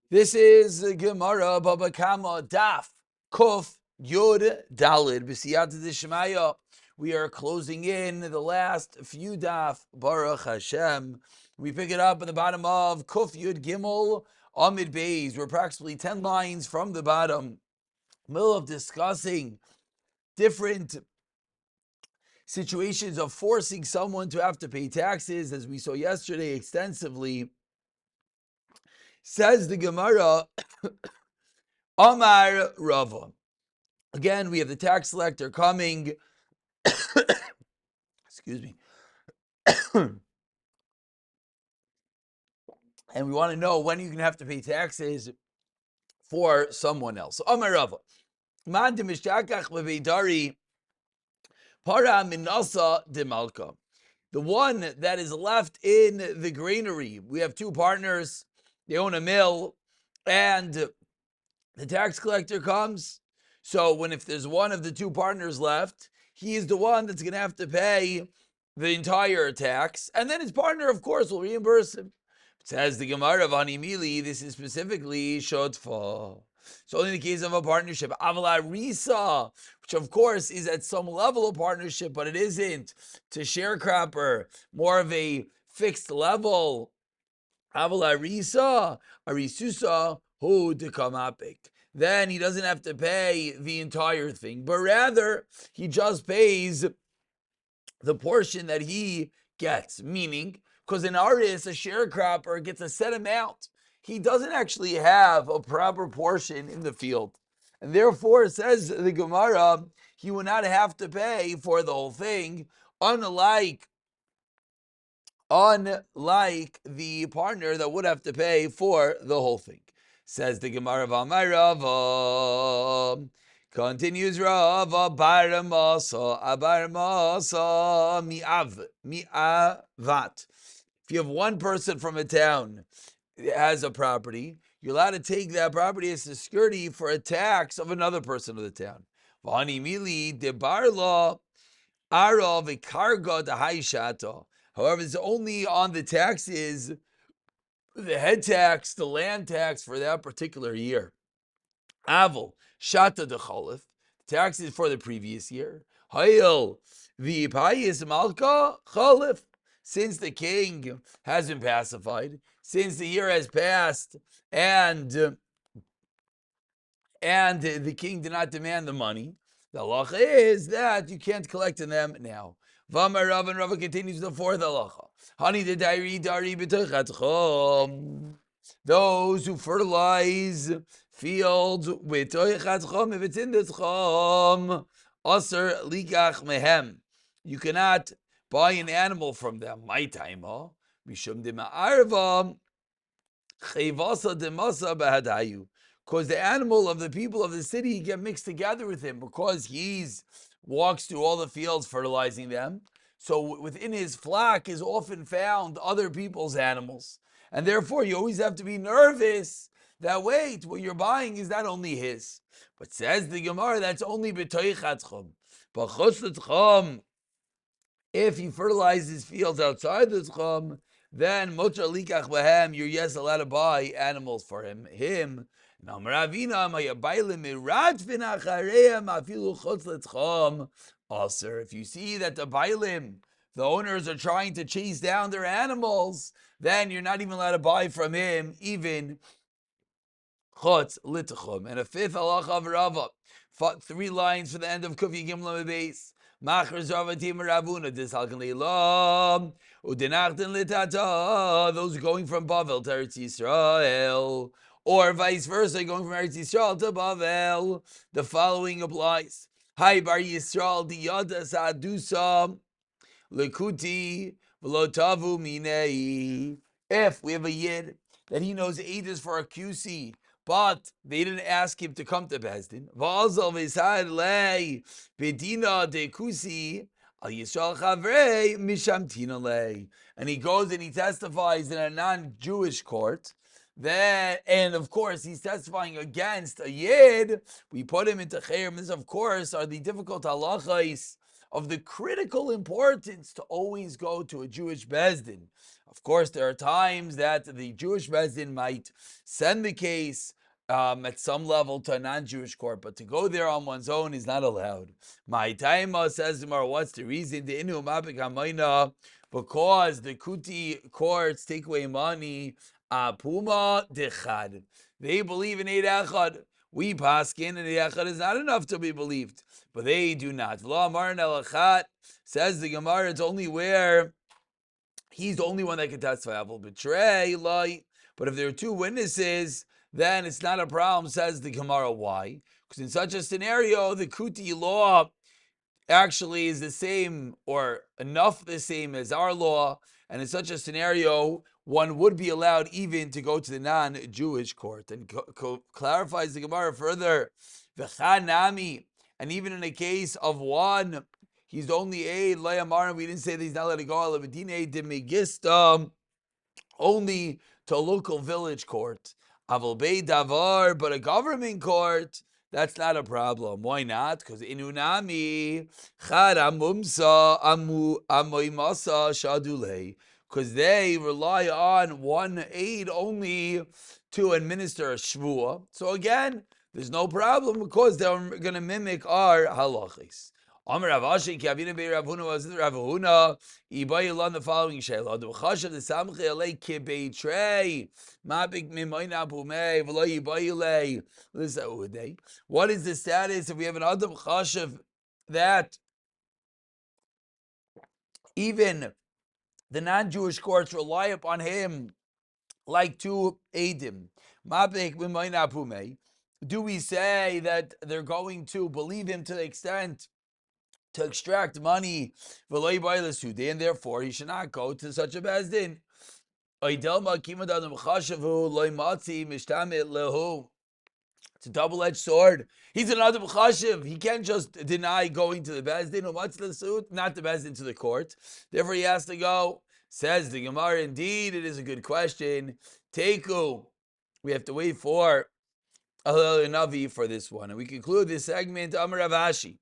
This is Gemara Baba Kama Daf Kuf Yud Dalid B'Siyat D'Shemaya. We are closing in the last few daf Baruch Hashem. We pick it up in the bottom of Kuf Yud Gimel Amid Beis. We're approximately 10 lines from the bottom, middle of discussing different situations of forcing someone to have to pay taxes, as we saw yesterday extensively. Says the Gemara, Amar Rava. Again, we have the tax collector coming. Excuse me. And we want to know when you can have to pay taxes for someone else. Amar Rava. Man demishtakach leveidari para minasa demalka. The one that is left in the granary. We have two partners. They own a mill, and the tax collector comes. So if there's one of the two partners left, he is the one that's going to have to pay the entire tax, and then his partner, of course, will reimburse him. It says the Gemara of Animili, this is specifically shotfa. So only in the case of a partnership, avala risa, which of course is at some level of partnership, but it isn't to sharecropper, more of a fixed level. Avala risa, arisusa, hu dekamapik. Then he doesn't have to pay the entire thing, but rather he just pays the portion that he gets. Meaning, because an artist, a sharecropper, gets a set amount, he doesn't actually have a proper portion in the field. And therefore, says the Gemara, he will not have to pay for the whole thing, unlike the partner that would have to pay for the whole thing. Says the Gemara of Rava. Continues Rava, baramasa mi'avat. If you have one person from a town that has a property, you're allowed to take that property as security for a tax of another person of the town. V'ani mili debarla ara v'karga dehaishata. However, it's only on the taxes, the head tax, the land tax for that particular year. Aval shata de cholif, taxes for the previous year. Hayil the payis malka cholif, since the king has been pacified, since the year has passed, and the king did not demand the money, the halacha is that you can't collect on them now. Vamar Rav, and Rav continues the fourth halacha. Hani de dari b'toichatchom. Those who fertilize fields with toichatchom, if it's in the tchom, aser likach mehem. You cannot buy an animal from them. My time, mishum de ma'arva chayvasa de masa behadayu. Because the animal of the people of the city get mixed together with him, because he's walks through all the fields fertilizing them. So within his flock is often found other people's animals. And therefore you always have to be nervous that, wait, what you're buying is not only his. But says the Gemara, that's only b'toichatchom. But chutz l'tchom, if he fertilizes fields outside the tchom, then mutar likach b'hem, you're allowed to buy animals for him. Also, if you see that the bailim, the owners, are trying to chase down their animals, then you're not even allowed to buy from him, even chutz litchum. And a fifth halacha of Rava, 3 lines for the end of Kufi Gimel Beis. Machar Zavatim Ravuna Dishalkan Leilam Udenachtan Litata. Those going from Bavel to Eretz Yisrael, or vice versa, going from Eretz Yisrael to Bavel. The following applies: Hi Bar Yisrael Diyada Sadusa Lekuti V'Lotavu Minei. If we have a yid that he knows Eidos for a QC, but they didn't ask him to come to Bezdin. V'azal v'isad lei bedina de kusi al Yisrael chavrei mishamtina lei. And he goes and he testifies in a non-Jewish court. Then, and of course, he's testifying against a yid. We put him into chayrim. This, of course, are the difficult halachas of the critical importance to always go to a Jewish Bezdin. Of course, there are times that the Jewish Bezdin might send the case at some level to a non-Jewish court, but to go there on one's own is not allowed. My Taima says to Mar, what's the reason? The Inu Mapik Hamayna, because the Kuti courts take away money. Puma dechad. They believe in Eid Echad. We paskin and Eid Echad is not enough to be believed, but they do not. V'lo Amar Nelachat, says the Gemara, it's only where he's the only one that can testify. Avol betray lie. But if there are two witnesses, then it's not a problem, says the Gemara. Why? Because in such a scenario, the Kuti law actually is the same or enough the same as our law, and in such a scenario, one would be allowed even to go to the non-Jewish court. And clarifies the Gemara further, v'chanami, and even in a case of one, he's the only aid, layamar, we didn't say that he's not letting go, only to a local village court. Aval bey davar, but a government court, that's not a problem. Why not? Because inunami charamumsa amoimasa shadulei. Because they rely on one aid only to administer a shvua. So again, there's no problem because they're going to mimic our halachis. Amar Rav Ashi ki Avinu bei Rav Huna was Rav Huna. Ibai alon the following shayla. Do chashav the samchi alei ki beitrei mabik mimayna bumei v'lo ibai alei. What is the status if we have an adam chashav that even the non-Jewish courts rely upon him like two edim? Mabik mimayna bumei. Do we say that they're going to believe him to the extent to extract money, and therefore he should not go to such a bezdin? It's a double-edged sword. He's an adam chashiv. He can't just deny going to the bezdin or what's the suit, not the bezdin, to the court. Therefore, he has to go. Says the Gemara, indeed, it is a good question. Teku, we have to wait for a Navi for this one, and we conclude this segment. Amar Rav Ashi.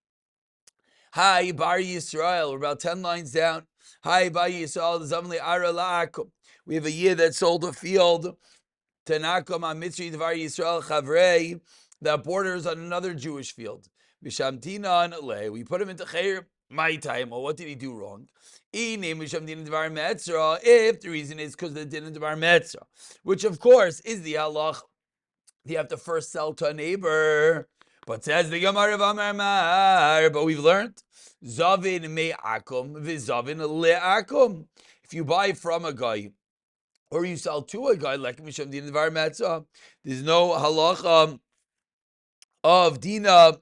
Hi, Bar Yisrael. We're about 10 lines down. Hi, Bar Yisrael. Zamli Aralak. We have a year that sold a field. Tanakom Mitzri Dvar Yisrael Chavrei, that borders on another Jewish field. Mishamtinan Le. We put him into Chair. My time. Well, what did he do wrong? If the reason is because they didn't Dvar Metzra, which of course is the halach. You have to first sell to a neighbor. But says the Gemara of Amar, but we've learned Zavin me'akum v'zavin le'akum. If you buy from a guy or you sell to a guy, like Misham Din Dvar Metzah, there's no halacha of Dina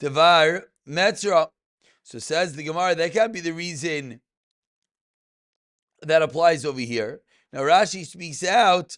Dvar Metzah. So says the Gemara, that can't be the reason that applies over here. Now Rashi speaks out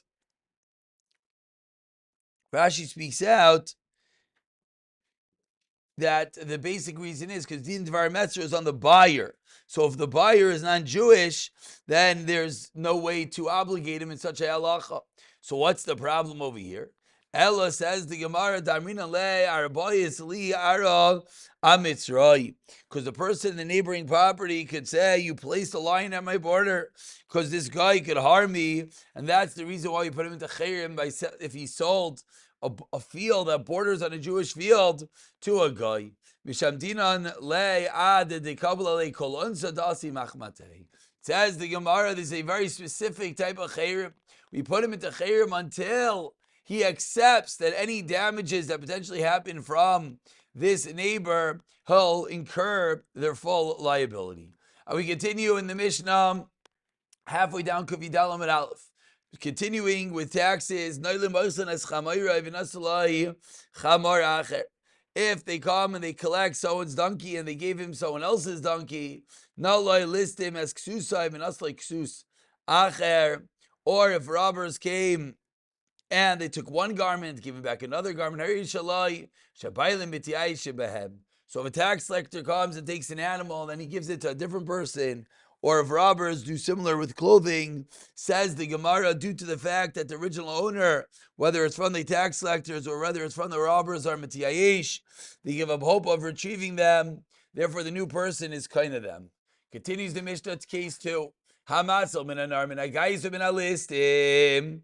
that the basic reason is because Din Dvar Metzger is on the buyer. So if the buyer is non-Jewish, then there's no way to obligate him in such a halacha. So what's the problem over here? Ella says the Gemara, Darmina le Arabayis li Ara Amitzroi. Because the person in the neighboring property could say, you placed a line at my border because this guy could harm me, and that's the reason why you put him into Chayrim if he sold a field that borders on a Jewish field to a guy. Says the Gemara, this is a very specific type of chayrim. We put him into chayrim until he accepts that any damages that potentially happen from this neighbor, he'll incur their full liability. We continue in the Mishnah, halfway down Kuvidalam and Aleph. Continuing with taxes, if they come and they collect someone's donkey and they gave him someone else's donkey, list him as ksusai v'naslai ksus acher. Or if robbers came and they took one garment, give him back another garment. So if a tax collector comes and takes an animal, then he gives it to a different person, or if robbers do similar with clothing, says the Gemara, due to the fact that the original owner, whether it's from the tax collectors or whether it's from the robbers, are mitiyayesh, they give up hope of retrieving them. Therefore, the new person is kind of them. Continues the Mishnah to case 2. Hamatzel min anar min hagayis min alistim.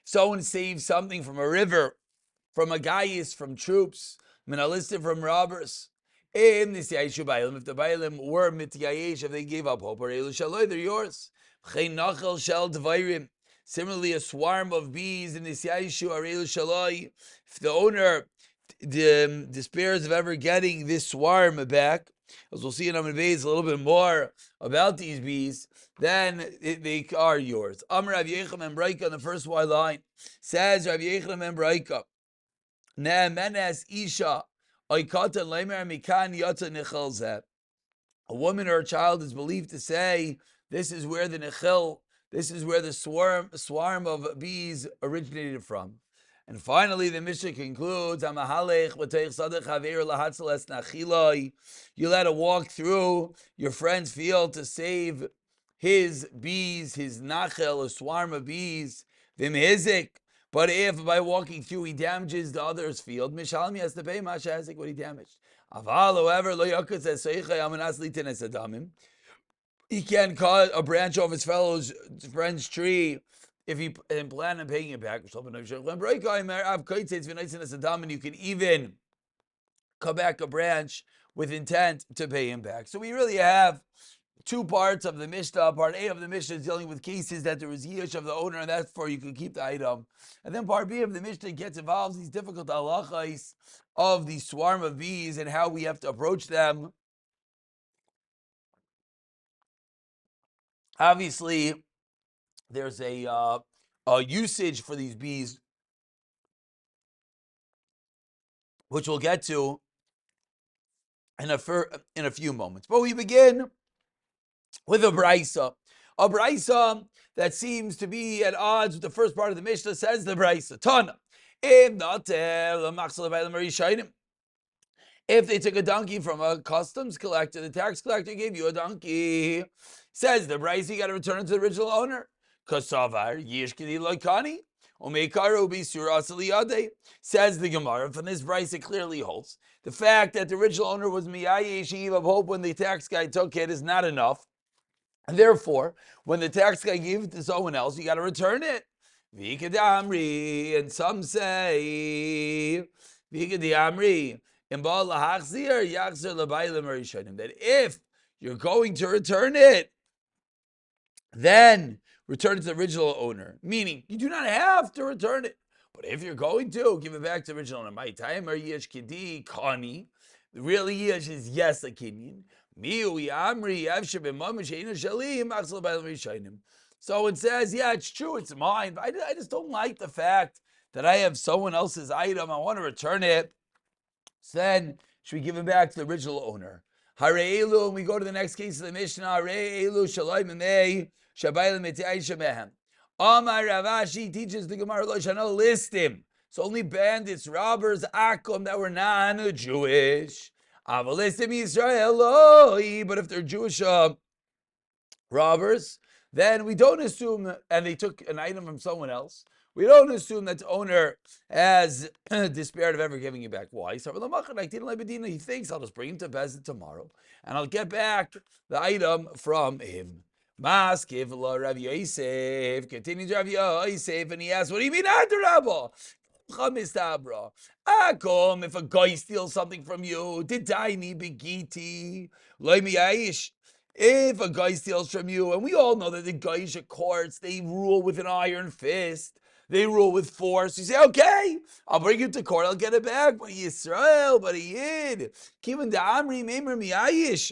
Someone saves something from a river, from a gayis, from troops, min alistim, from robbers. If the Bailim were mityayesh, if they gave up hope, or they're yours. Similarly, a swarm of bees in the Yaishu Arelu Shaloi. If the owner despairs of ever getting this swarm back, as we'll see in Amud Beis a little bit more about these bees, then they are yours. Amar Rav Yechon Membraika on the first line says Rav Yechon Membraika, Ne'emenes Isha Oikata Leimer Mikan Yotza Nichel Zeh. A woman or a child is believed to say, this is where the nechil, this is where the swarm of bees originated from. And finally, the Mishnah concludes, you let her walk through your friend's field to save his bees, his nachel, a swarm of bees, v'mhizik. But if by walking through he damages the other's field, Mishalmi has to pay Mashazik what he damaged. However, he can cut a branch off his friend's tree if he plan on paying it back. And you can even cut back a branch with intent to pay him back. So we really have two parts of the Mishnah. Part A of the Mishnah is dealing with cases that there is yish of the owner, and that's for you can keep the item. And then part B of the Mishnah gets involved these difficult halachas of the swarm of bees and how we have to approach them. Obviously, there's a usage for these bees, which we'll get to in a few moments. But we begin with a brisa that seems to be at odds with the first part of the Mishnah. Says the brisa, Tana, if they took a donkey from a customs collector, the tax collector gave you a donkey. Says the brisa, you got to return it to the original owner. Kasavar yishkidi loikani. Says the Gemara, from this brisa it clearly holds the fact that the original owner was miyayesh of hope when the tax guy took it is not enough. And therefore, when the tax guy gave it to someone else, you got to return it. And some say that if you're going to return it, then return it to the original owner. Meaning, you do not have to return it. But if you're going to, give it back to the original owner. My time or yesh kidi kani. The real yesh is yes a kinyan. So it says, yeah, it's true, it's mine. But I just don't like the fact that I have someone else's item. I want to return it. So then, should we give it back to the original owner? Hare'elu, and we go to the next case of the Mishnah. Hare'elu shaloi memei shabayla mitei shemehem. Amar Ravashi teaches the Gemara lo shana listim. So only bandits, robbers, akum that were non-Jewish. Avalistim Yisrael, but if they're Jewish robbers, then we don't assume, and they took an item from someone else, we don't assume that the owner has despaired of ever giving it back. Why? He thinks I'll just bring him to Bezin tomorrow, and I'll get back the item from him. Maskiv Rav Yosef continues Rav Yosef, and he asks, "What do you mean, Adarabba? Akom, if a guy steals something from you, Didaini begiti, loimi aish." If a guy steals from you, and we all know that the Gaisha courts, they rule with an iron fist, they rule with force. You say, okay, I'll bring it to court, I'll get it back. But Yisrael, but he Yid, Kivin da Amri Meimer Miayish.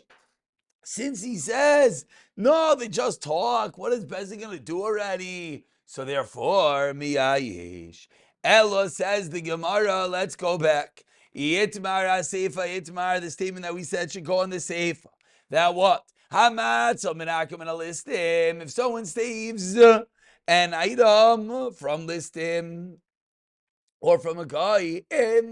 Since he says, no, they just talk, what is Bezin going to do already? So therefore, Miayish. Ella says the Gemara, let's go back. Itmar Seifa Itmar, the statement that we said should go on the Seifa. That what? If someone saves an item from listim or from a guy, if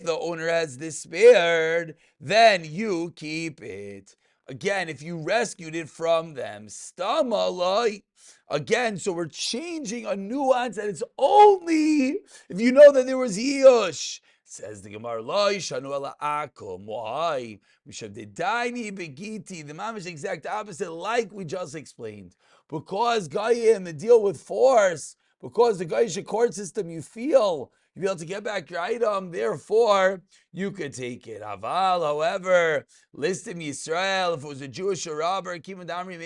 the owner has despaired, then you keep it. Again, if you rescued it from them, stamalai. Again, so we're changing a nuance that it's only if you know that there was Yush. Says the Gemara, Lo yishanu ela akum. Why? Mishavdedaini begiti. The mamish exact opposite, like we just explained. Because Goyim deal with force, because the Goyish court system, you feel you'll be able to get back your item, therefore you could take it. Aval, however, listim Yisrael, if it was a Jewish robber, Kivin Damri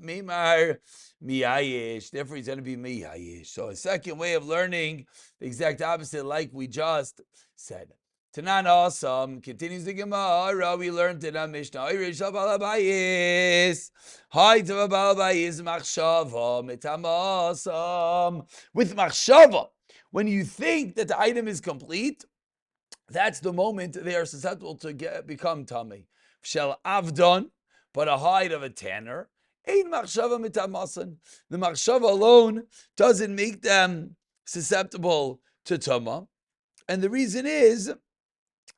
Meimar Miyayish, therefore he's going to be Miyayish. So a second way of learning the exact opposite, like we just said. Tanan awesome. Continues the Gemara. We learned in our Mishnah. Irish Balabayis. Hi to Balabayis Machshava Mitamasam. With Machshava, when you think that the item is complete, that's the moment they are susceptible to become tummy. Shel Avdon, but a hide of a tanner. Ein Machshava Mitamasan. The Machshava alone doesn't make them susceptible to tumah. And the reason is,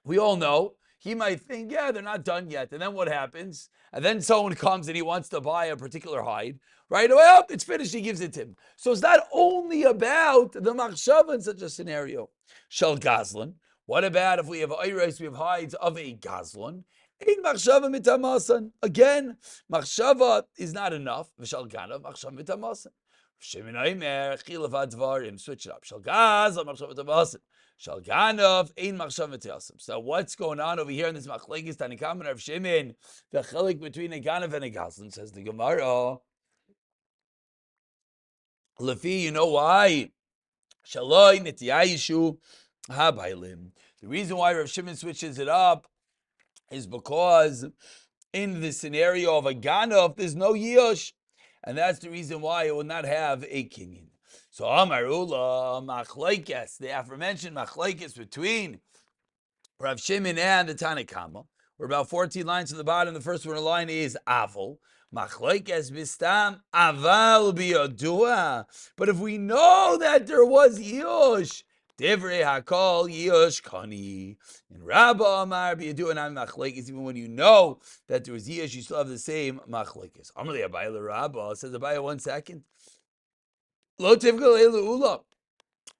we all know, he might think, yeah, they're not done yet. And then what happens? And then someone comes and he wants to buy a particular hide. Right away, oh, it's finished, he gives it to him. So it's not only about the machshava in such a scenario. Shel gazlan. What about if we have ayres, we have hides of a gazlan? Ein machshava mitamasan. Again, machshava is not enough. V'shel ganav, machshava mitamasan. Shimon Omer, chilav advarim. Switch it up. Shel gazlan, machshava mitamasan. Shalganov ein machshav v'tiyasim. So what's going on over here in this machlekes Tanakam and Rav Shimon, the chilik between a ganav and a gazlan? Says the Gemara. Lefi, you know why? Shaloi nitiyayishu habaylim. The reason why Rav Shimon switches it up is because in the scenario of a ganav, there's no yush, and that's the reason why it will not have a kinyan. So Amarula machlekes, the aforementioned machlekes between Rav Shimon and the Tanakama. We're about 14 lines to the bottom. The first one in the line is Avol. Machlekes bistam aval biyadua. But if we know that there was yush, divrei hakol yush kani. And Rabba Amar biyadua and machlekes. Even when you know that there was yush, you still have the same machlekes. Amarli Abayla Rabba says Abaya 1 second. Lo tivgal elu ula.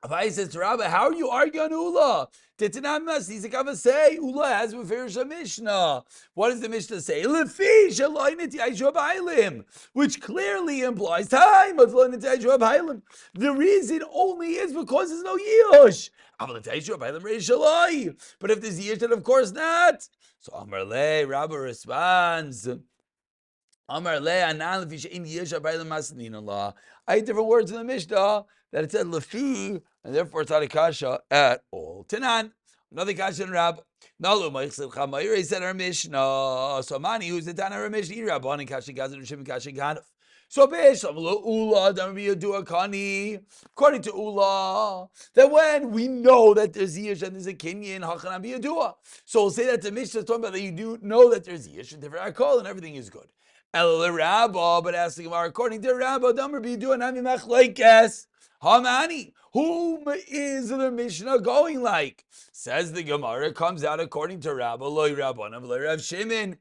Abai says to Rabbi, how are you arguing on ula? Titanamas, he's a say ula has mefirish Mishnah. What does the Mishnah say? Lefi shaloinit yaishu bailim, which clearly implies time of loinit yaishu bailim. The reason only is because there's no yush. But if there's yush, then of course not. So Amar Le, Rabbi responds. Amar Le anan lefi she'in yush bailim masnin Allah. I had different words in the Mishnah that it said lefi, and therefore it's not a kasha at all. Tanan, another kasha in Rab. Nalu ma'ich chamayre said our Mishnah. So mani who's the Tana our Mishnah? Rabban kasha gazan rishim kasha ganaf. So b'esham lo ula dam biyadua kani. According to ula, that when we know that there's yish and there's a kinyan hachanam biyadua, so we'll say that the Mishnah is talking about that you do know that there's yish and different akol and everything is good. El Rabba, but asking Gemara, according to Rabba, Damar biyadua nami machlekes. Hamani, whom is the Mishnah going like? Says the Gemara, it comes out according to Rabba, Loi Rabbanam, Loi Rav Shimon.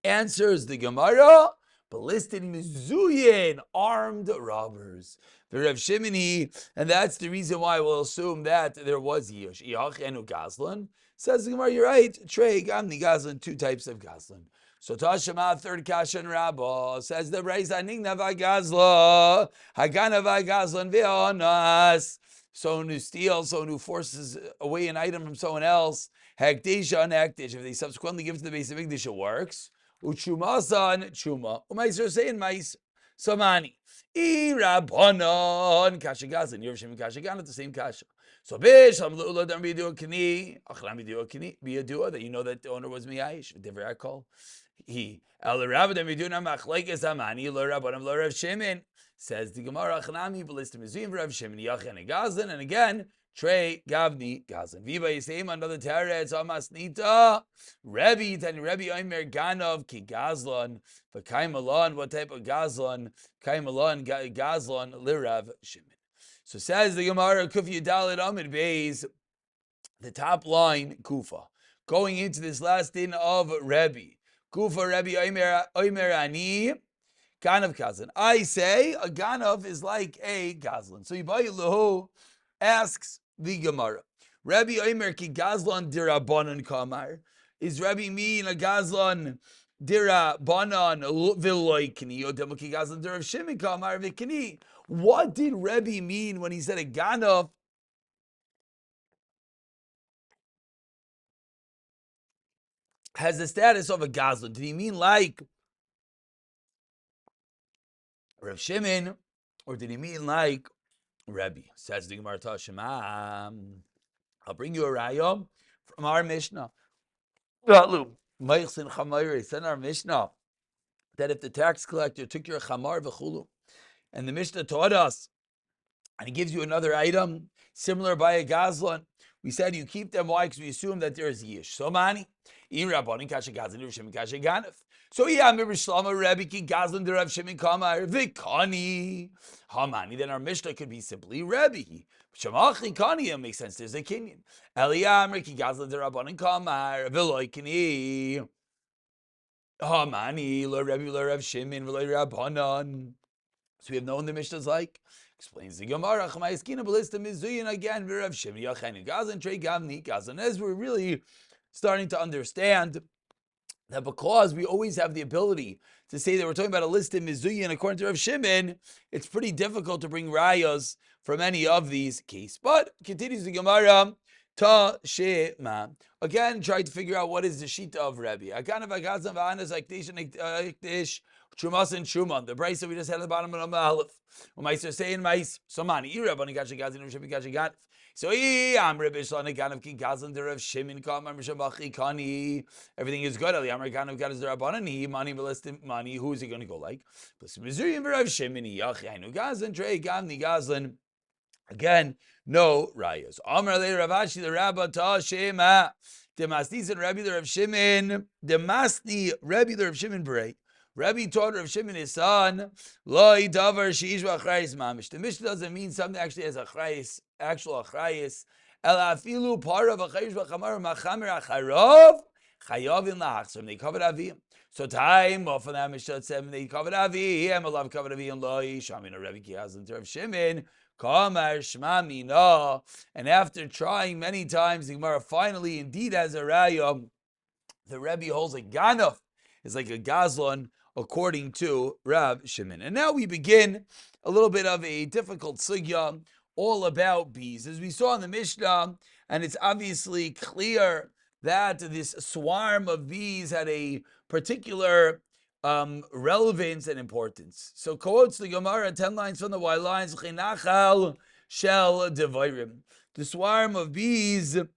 Answers the Gemara, ballistic mizuyin, armed robbers. The Rav Shimoni, and that's the reason why we'll assume that there was Yush. Iyach and Gazlan. Says the Gemara, you're right. Trey, Gamni Gazlan, 2 types of Gazlan. So Tashema, 3rd Kasha and Rabba, says the Reis Aning Navagazla, Haganavagazlan Veonas. Someone who steals, someone who forces away an item from someone else, Hekdesha and Hekdesh. If they subsequently give it to the base of English, it works. Uchumasa and Chuma. Umaiser saying Mais. Samani. Irabonon Kasha Gazlan. Yerushalayim Kasha Gan at the same Kasha. So Bish, Amlula Dam Biyadua Kini, Achlam Biyadua, that you know that the owner was Miyayish, Divra Kol. He El Rabba Dam Biyaduna Machlekes Amani, Lo Rabbanam Lo Rav Shimon. Says the Gemara Achnami, Ballistim Mizvim Rav Shimon, Yachan Gazlan, and again, Trey Gavni Gazlan. Viva Yisayim, another Teretz, Amas Nita, Rebbe, Tani Rebbe Omer Ganov, Ki Gazlan, V'Kaim Alon, what type of Gazlan? Kaim Alon, Gazlan, Lirav Shimon. So says the Gemara, Kufi Dalit Amid Beis, the top line, Kufa, going into this last din of Rebbe. Kufa Rebbe Omer Ani, Ganav Gazlan. I say a Ganav is like a Gazlan. So Yibayi Lahu asks the Gemara, Rabbi Omer ki gazlan dirabanan kamar. Is Rabbi mean a gazlan dirabanan v'loikni or demuki gazlan dirav Shimon kamar v'kni? What did Rabbi mean when he said a ganav has the status of a gazlan? Did he mean like Rav Shimon, or did he mean like Rebbe? Says the Gemara Tashema. I'll bring you a rayom from our Mishnah. Meichsin Chamayri said in our Mishnah that if the tax collector took your chamar v'chulu, and the Mishnah taught us, and he gives you another item similar by a gazlan, we said you keep them. Why? Because we assume that there is yish. So many. So yeah, Shlama Rebbe ki gazlan derav Shimon kamar v'kani hamani. Then our Mishnah could be simply Rebbe. Shamachi kani, it makes sense. There's a kinyan. Eliyamr ki gazlan derabanan kamar v'loikini hamani lo Rebbe lo Rav Shimon v'lo Rabbanan. So we have known the Mishnah's like. Explains the Gemara, Chamayiskina Balista Mizuyin again, Virav Shimon Yachenu Gazan Trey Gavni Gazan. As we're really starting to understand that because we always have the ability to say that we're talking about a list in Mizuyin according to Rav Shimon, it's pretty difficult to bring rayos from any of these cases. But continues the Gemara, Ta Shema. Again, try to figure out what is the shita of Rabbi. Again, Vagazan Vahanas like Tish Trumas and Truman. The price that we just had at the bottom of the Aleph. Umaiser saying Mais Somani Ira Bani Gashi Gazin of Shimon Gashi Gat. So I'm Rabbi Shlana Ganav Ki Gazan der of Shimon Kamar Mishabachi Kani. Everything is good. Ali Amar Ganav Gadaz der Abanani Mani Velistim Mani. Who is he going to go like? Plus Missouri and Rav Shimon Yachainu Gazan Trey Gamni Gazlan. Again, no rayas. Amar le Ravashi the Rabba Ta Shema. Demastis and Rabbi the Rav Shimon. Demasti Rabbi the Rav Shimon Berei. Rabbi taught Rav Shimon his son, Loi davar sheish v'achrayis mamish. The Mishnah doesn't mean something actually as achrayis, actual achrayis. El afilu parav achrayis v'chamar machamer acharov chayavim la'achzor. They covered avim. So time of the Mishnah said they covered avim. Alav covered avim loi shamin Rabbi Kiyazan to Rav Shimon. Kamar shma mina. And after trying many times, the Gemara finally indeed has a raya. The Rebbe holds a ganaf. It's like a gazlan, according to Rav Shimon. And now we begin a little bit of a difficult sugya, all about bees. As we saw in the Mishnah, and it's obviously clear that this swarm of bees had a particular relevance and importance. So quotes the Gemara, 10 lines from the Y lines, Chinachal shel devarim. The swarm of bees, if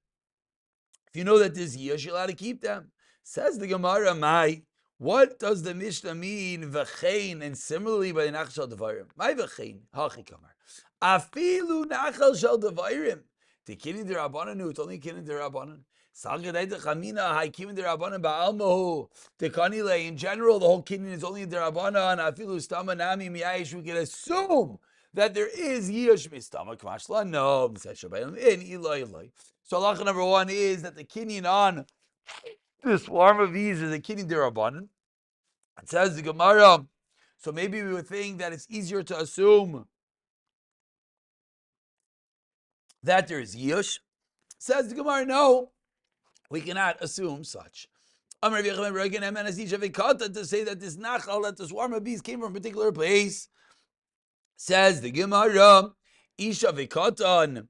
you know that there's yish, you're allowed to keep them. Says the Gemara, Mai, what does the Mishnah mean, v'chein, and similarly by the Nachal Shel Devarim? My v'chein, hachi kamar. Afilu Nachal Shel Devarim. The kinin derabanan, it's only kinin derabanan. Salgadei dechamina, hai kinin derabanan ba'almahu. The kanile, in general, the whole kinin is only derabanan. Afilu stama nami miyayish. We can assume that there is yish mistama kmashla. No, in ilay. So halacha number one is that the kinin on the swarm of bees is a kinin derabanan. It says the Gemara. So maybe we would think that it's easier to assume that there is yish. Says the Gemara, no, we cannot assume such. To say that this nachal, that the swarm of bees came from a particular place. Says the Gemara, Isha v'katan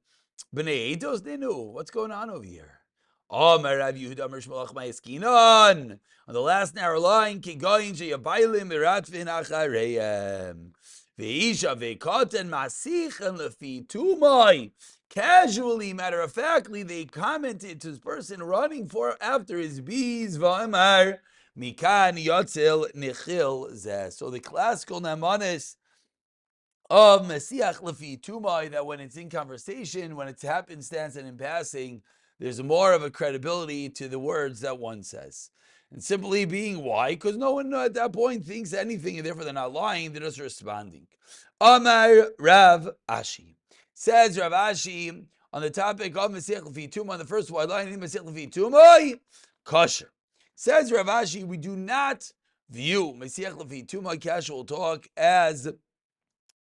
b'nei edos, they knew what's going on over here. On the last narrow line, kigoyin sheyabaylim miratvin achareim. Veisha vekoten masichen lefi tumai. Casually, matter of factly, they commented to this person running after his bees. V'amar mikan yotzil nichil zeh. So the classical namanis of Mesiach lefi tumai, that when it's in conversation, when it's happenstance and in passing, there's more of a credibility to the words that one says. And simply being why? Because no one at that point thinks anything, and therefore they're not lying, they're just responding. Amar Rav Ashi. Says Rav Ashi on the topic of Mesiach lefi tumai, on the first wide line, Mesiach lefi tumai, kosher. Says Rav Ashi, we do not view Mesiach lefi tumai, casual talk, as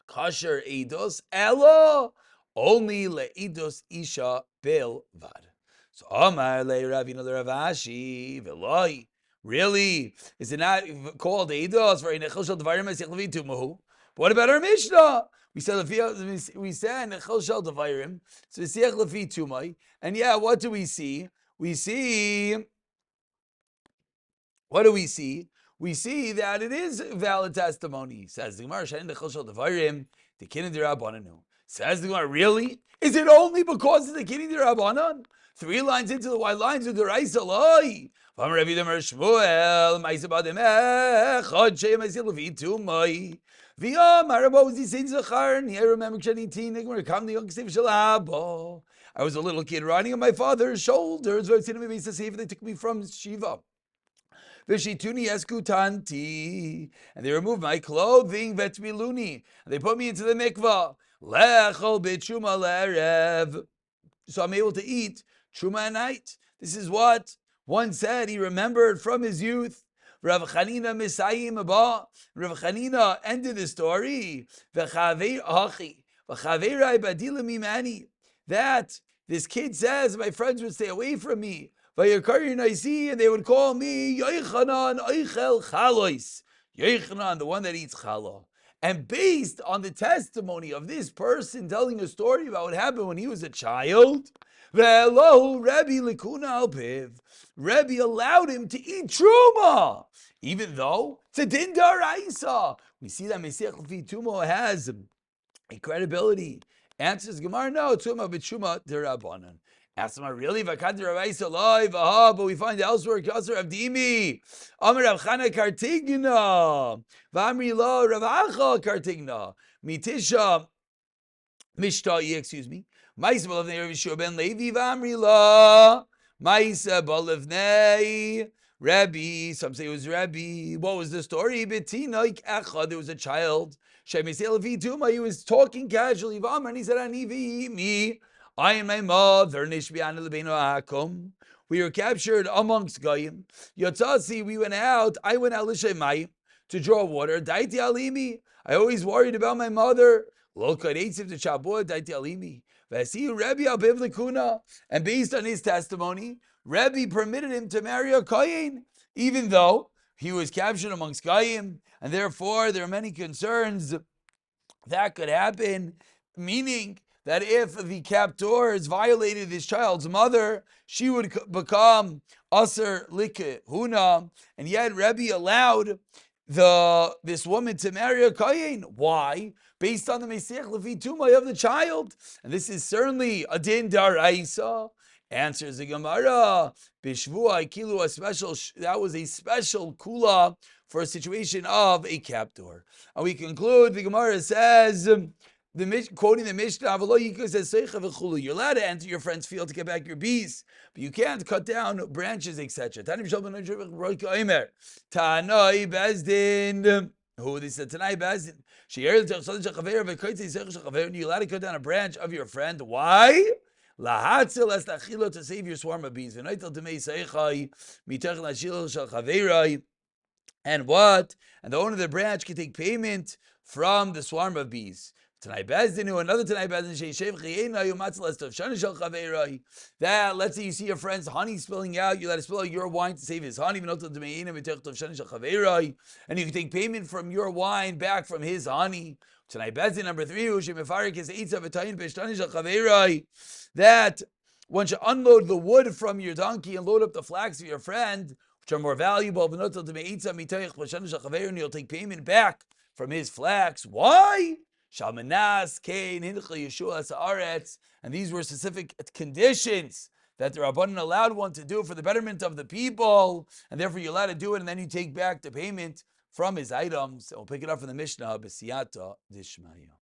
kosher eidos, elo, only le'idos isha bilvad. So Amar le Ravina le Ravashi veloi. Really? Is it not called eidos for nechel shel dvarim as yechlevi tumahu? But what about our Mishnah? We said nechel shel dvarim, so siach lefi tumai. And yeah, what do we see? What do we see? We see that it is valid testimony. Says the Gemara, Shain nechel shel dvarim, the kin d'Rabbanan. Says the Gemara, really? Is it only because of the kin d'Rabbanan? 3 lines into the white lines of the Raisa Loi. From Rabbi Demar Shmuel, Maisabadem Echad Shem Asil Vitu Mai. V'yom Arabo was the same Zachar. And I remember Kshani Tina when it came the young Steve Shalabo. I was a little kid riding on my father's shoulders. I've seen him be safe. They took me from Shiva. V'shituni eskutanti, and they removed my clothing. Vetmiluni, and they put me into the mikvah. Lechol b'tshuma le'erev. So I'm able to eat truma at night. This is what one said he remembered from his youth. Rav Chanina Misayim Abba. Rav Chanina ended the story. That this kid says, my friends would stay away from me. And they would call me Yochanan Oichel Chalois. Yochanan, the one that eats challah. And based on the testimony of this person telling a story about what happened when he was a child, Rebbe allowed him to eat truma, even though it's a din daraisa. We see that Mesiach Lefi Tumo has a credibility. Answers Gemara, no, Tuma b'Truma derabanan. Ask him, really? But we find elsewhere, Kasser Avdimi, Amar Rav Chana Kartigna, Vamri La Rav Acha Kartigna, Mitisha Mishtai, excuse me, Maisa Balavnei Rav Yeshua ben Levi, Vamri La, Maisa Balavnei Rabbi, some say it was Rabbi. What was the story? Betinaik Echad, there was a child, Shemisel Vituma, he was talking casually, Vamar, and he said, Anivi, me. I and my mother, we were captured amongst Goyim. Yotzasi, we went out. I went out l'shemai to draw water. Daiti alimi. I always worried about my mother. Lokadetziv to chabua. Daiti alimi. Vasiu Rebbe abiv lekuna. And based on his testimony, Rebbe permitted him to marry a kohen, even though he was captured amongst Goyim, and therefore there are many concerns that could happen. Meaning that if the captors violated this child's mother, she would become Aser Like Huna, and yet Rebbe allowed this woman to marry a Kohen. Why? Based on the Mesiach Lefi Tumai of the child. And this is certainly a din daraisa. Answers the Gemara, Bishvua Kilu, that was a special kula for a situation of a captor. And we conclude, the Gemara says, quoting the Mishnah, says, you're allowed to enter your friend's field to get back your bees, but you can't cut down branches, etc. Tanai Bezdin. Who they said Tanai Bezdin? You're allowed to cut down a branch of your friend. Why? To save your swarm of bees. And what? And the owner of the branch can take payment from the swarm of bees. Tanai Bezdin, another Tanai Bezdin, that let's say you see your friend's honey spilling out, you let it spill out your wine to save his honey, and you can take payment from your wine back from his honey. Tanai Bezdin number 3, that one should unload the wood from your donkey and load up the flax of your friend, which are more valuable, and you'll take payment back from his flax. Why? And these were specific conditions that the Rabbanan allowed one to do for the betterment of the people, and therefore you're allowed to do it, and then you take back the payment from his items. And we'll pick it up from the Mishnah, B'siyata Dishmaya.